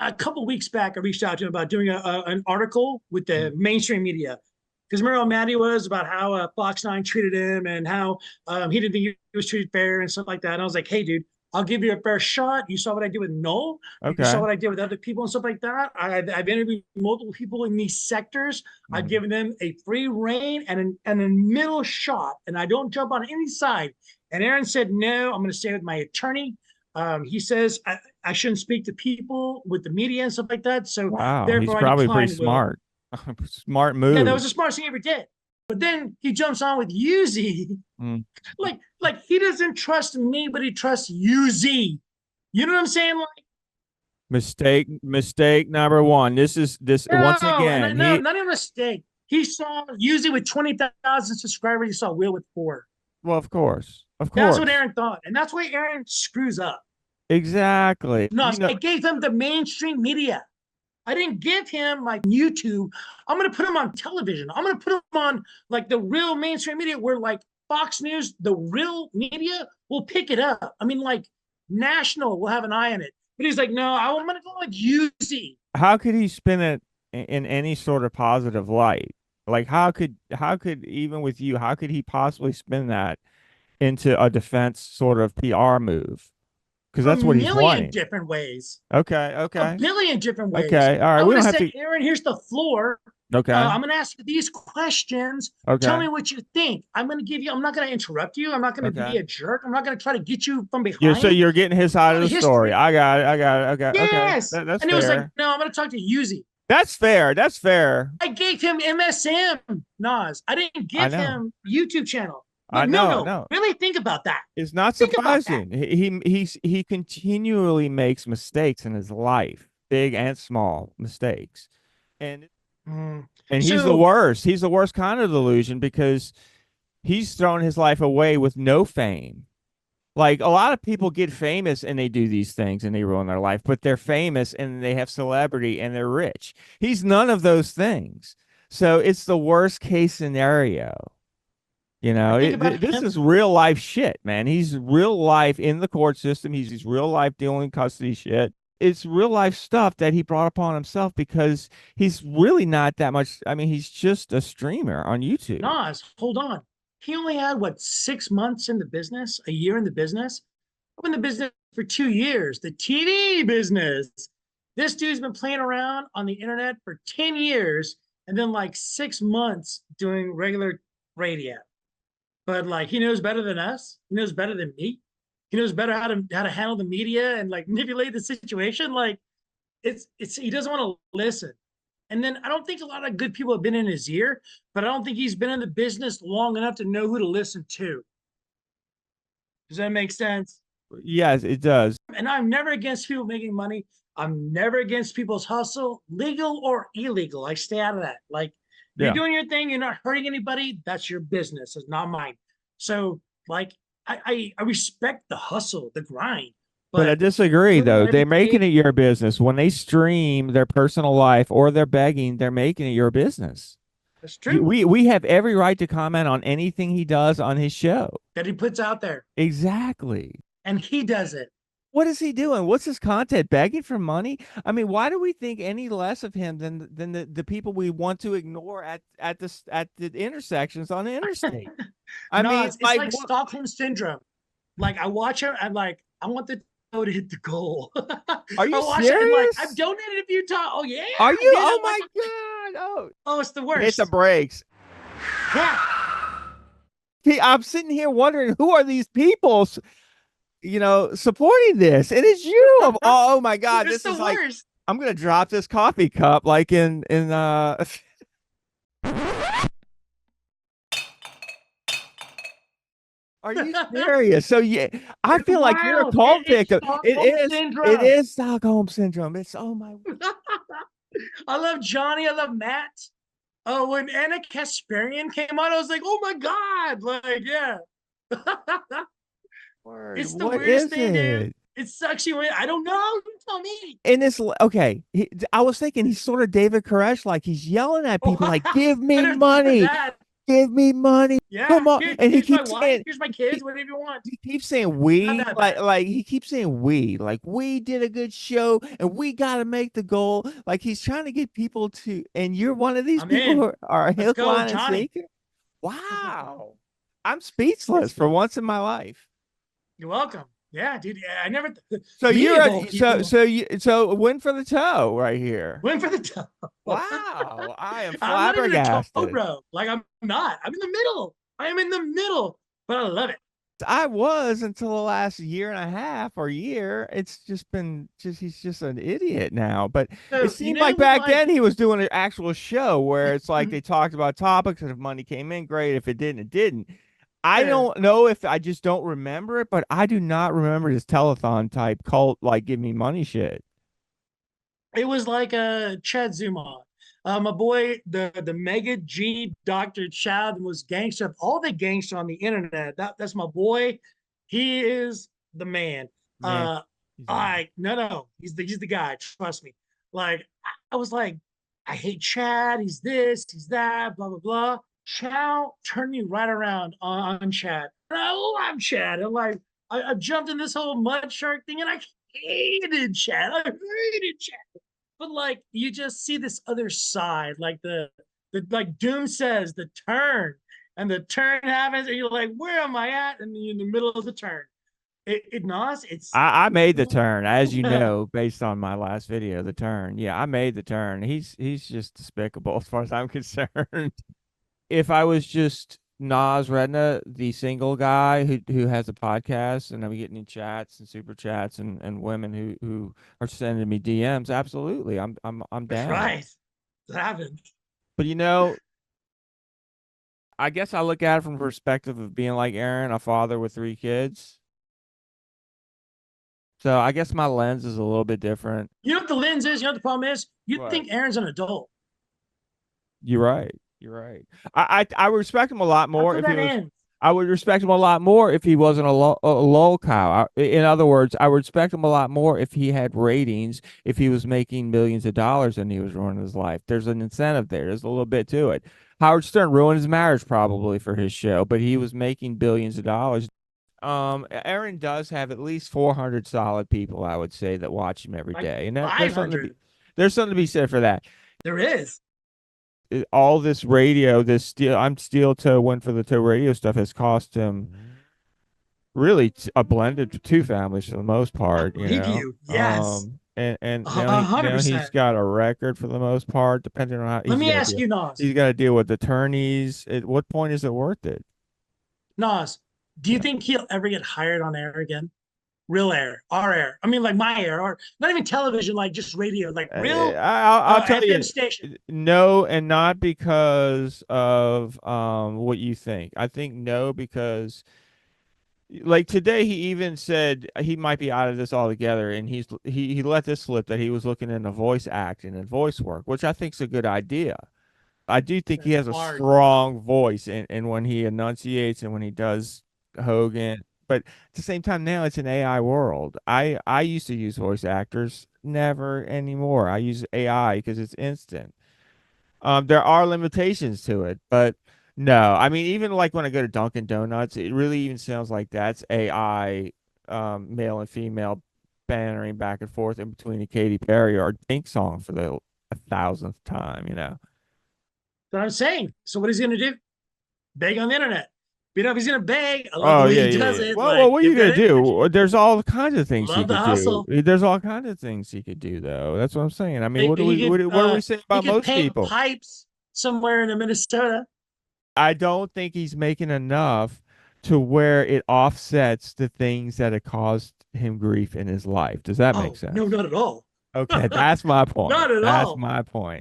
a couple weeks back, I reached out to him about doing an article with the mainstream media. Because remember how mad he was about how Fox 9 treated him and how he didn't think he was treated fair and stuff like that. And I was like, hey, dude, I'll give you a fair shot. You saw what I did with Noel. You saw Okay. what I did with other people and stuff like that. I've interviewed multiple people in these sectors. I've Mhm. given them a free reign and a middle shot, and I don't jump on any side. And Aaron said, no, I'm going to stay with my attorney. He says I shouldn't speak to people with the media and stuff like that. So Wow, he's therefore, I probably pretty declined Will. smart. Smart Yeah, that move. was the smartest thing he ever did. But then he jumps on with Uzi. Mm. Like he doesn't trust me, but he trusts Uzi. You know what I'm saying? Like, Mistake number one. This once no, and again. no, not even a mistake. He saw Uzi with 20,000 subscribers. He saw Will with 4. Well, of course, of That's what course, Aaron thought. And that's why Aaron screws up. exactly. No, I gave him the mainstream media. I didn't give him like YouTube. I'm going to put him on television. I'm going to put him on like the real mainstream media where like Fox News, the real media will pick it up. I mean, like national will have an eye on it. But he's like, no, I'm going to go like UZ. How could he spin it in any sort of positive light? Like how could even with you, how could he possibly spin that into a defense sort of PR move? Because A that's what he's million wanting. different ways. Okay, A okay, billion different ways. okay. All right, I we would don't have have said, to. Aaron, here's the floor. Okay, I'm going to ask you these questions. Tell okay, me what you think. I'm going to give you, I'm not going to interrupt you. I'm not going to okay. be a jerk. I'm not going to try to get you from Yeah, so behind. you're getting his A side lot of of the story. history. I got it. I got it. Okay, okay. Yes. That's And it was like, fair. no, I'm going to talk to Yuzi. That's fair. That's fair. I gave him MSM, Nas. I didn't I give know. him YouTube channel. I But no, know. no. No, Really think about that. it's not Think about that. surprising. He continually makes mistakes in his life, big and small mistakes, and Mm. and he's the So worst. He's the worst kind of delusion because he's thrown his life away with no fame. Like a lot of people get famous and they do these things and they ruin their life, but they're famous and they have celebrity and they're rich. He's none of those things. So it's the worst case scenario. I think about This him. is real life shit, man. He's real life in the court system. He's real life dealing custody shit. It's real life stuff that he brought upon himself because he's really not that much. I mean, he's just a streamer on YouTube. Nas, hold on. He only had what 6 months in the business, a year in the business. I've been in the business for 2 years, the TV business. This dude's been playing around on the internet for 10 years and then like 6 months doing regular radio. But like he knows better than us. He knows better than me. He knows better how to handle the media and like manipulate the situation. Like it's he doesn't want to listen. And then I don't think a lot of good people have been in his ear, but I don't think he's been in the business long enough to know who to listen to. Does that make sense? Yes, it does. And I'm never against people making money. I'm never against people's hustle, legal or illegal. I stay out of that. Like you're Yeah. doing your thing, you're not hurting anybody. That's your business. It's not mine. So like I respect the hustle, the grind, But I but disagree, living though. every They're day. making it your business. When they stream their personal life or they're begging, they're making it your business. That's true We have every right to comment on anything he does on his show. that he puts out there, Exactly. and he does it. What is he doing? What's his content? Begging for money? I mean, why do we think any less of him than the people we want to ignore at the intersections on the interstate? I No, mean, it's like like what Stockholm syndrome. Like I watch him, I'm like, I want the toe to hit the goal. I are you watch it and like I've serious? donated a few times. Oh yeah, Are I you? did. Oh I'm my like, God. Oh, oh, it's the hit the worst. brakes. Yeah, I'm sitting here wondering who are these people, supporting this. And it's you. Oh my God. it's This the is like worst. I'm gonna drop this coffee cup like in Are you serious? So yeah, I It's feel like you're a wild. cult It's victim. Stockholm It syndrome. is Stockholm syndrome. It's oh my I love Johnny. I love Matt. Oh, when Anna Kasparian came on, I was like, oh my god, like yeah. word. It's the What weirdest is thing, dude. it? It sucks you in. I don't know. You tell me. And it's okay. I was thinking he's sort of David Koresh, like he's yelling at people like, "Give me I don't think money, that. give me money. Yeah, Come on. And he here's my keeps wife, saying, here's my kids, he, whatever you want. he keeps saying Not we, that bad. like he keeps saying we, like we did a good show and we got to make the goal. Like he's trying to get people to, and you're one of these I'm people who in. are a Let's hook, go, line, and Johnny. sinker. Wow. I'm speechless It's for once in my life. You're welcome. Yeah, dude. I never. So Me you're of all a people so a win for the toe right here. went for the toe. Wow, I am I'm not even a toe flabbergasted. bro. Like I'm not. I'm in the middle. I am in the middle, but I love it. I was until the last year and a half or year. It's just been just he's just an idiot now. But it So you seemed know like what? back Like, then he was doing an actual show where it's like they talked about topics and if money came in, great. If it didn't, it didn't. I yeah, don't know if I just don't remember it, but I do not remember this telethon type cult like give me money shit. it was like a Chad Zuma. My boy, the Mega G Dr. Chad, the most gangster of all the gangster on the internet. That's my boy. He is the man. Man, Uh, he's the man. I no, he's the guy. Trust me. Like I was like, I hate Chad. He's this, he's that, blah blah blah. Chow turned me right around on Chad. And I love Chad. And like I jumped in this whole mud shark thing, and I hated Chad. I hated Chad. But like you just see this other side, like the like Doom says, the turn, and the turn happens, and you're like, where am I at? And you're in the middle of the turn. It Nas, it's I made the cool. turn, as you know, based on my last video, the turn. Yeah, I made the turn. He's just despicable as far as I'm concerned. If I was just Noz Redna, the single guy who has a podcast, and I'm getting chats and super chats and women who are sending me DMs, absolutely, I'm down. Right. That happened. But I guess I look at it from the perspective of being like Aaron, a father with 3 kids. So I guess my lens is a little bit different. You know what the lens is? You know what the problem is? You What? think Aaron's an adult. You're right. You're right. I respect him a lot That's more where if he that was. ends. I would respect him a lot more if he wasn't a lol cow. In other words, I would respect him a lot more if he had ratings, if he was making millions of dollars and he was ruining his life. There's an incentive there. There's a little bit to it. Howard Stern ruined his marriage probably for his show, but he was making billions of dollars. Aaron does have at least 400 solid people, I would say, that watch him every Like day, and that500. there's something to be said for that. There is. All this radio, this steel toe went for the toe radio stuff has cost him really a blended two families for the most I part, believe you. Yes. and A hundred now he's percent. got a record for the most part, depending on how Let me ask you, Nas. he's got to deal with attorneys. At what point is it worth it? Nas, do you Yeah. think he'll ever get hired on air again? Real air, our air. I mean, like my air, or not even television, like just radio, like real I'll tell FM you, station. no, and not because of what you think. I think no because like today he even said he might be out of this altogether, and he let this slip that he was looking into voice acting and voice work, which I think is a good idea. I do think he That's has a hard. strong voice and when he enunciates and when he does Hogan. But at the same time, now it's an AI world. I used to use voice actors, never anymore. I use AI because it's instant. There are limitations to it, but no, I mean, even like when I go to Dunkin' Donuts, it really even sounds like that's AI, male and female bantering back and forth in between a Katy Perry or a Pink song for the 1,000th time. That's what I'm saying. So what is he gonna do? Beg on the internet. You know, if he's gonna beg, I love the Oh way yeah, he yeah, does yeah. it. Well, Like, what are you give gonna that energy. do? There's all kinds of things he Love the could do. hustle. There's all kinds of things he could do, though. That's what I'm saying. I mean, what do we say He about could most paint people? pipes somewhere in Minnesota. I don't think he's making enough to where it offsets the things that have caused him grief in his life. Does that make Oh, no, sense? not at all. Okay, that's my point. Not at That's all. my point.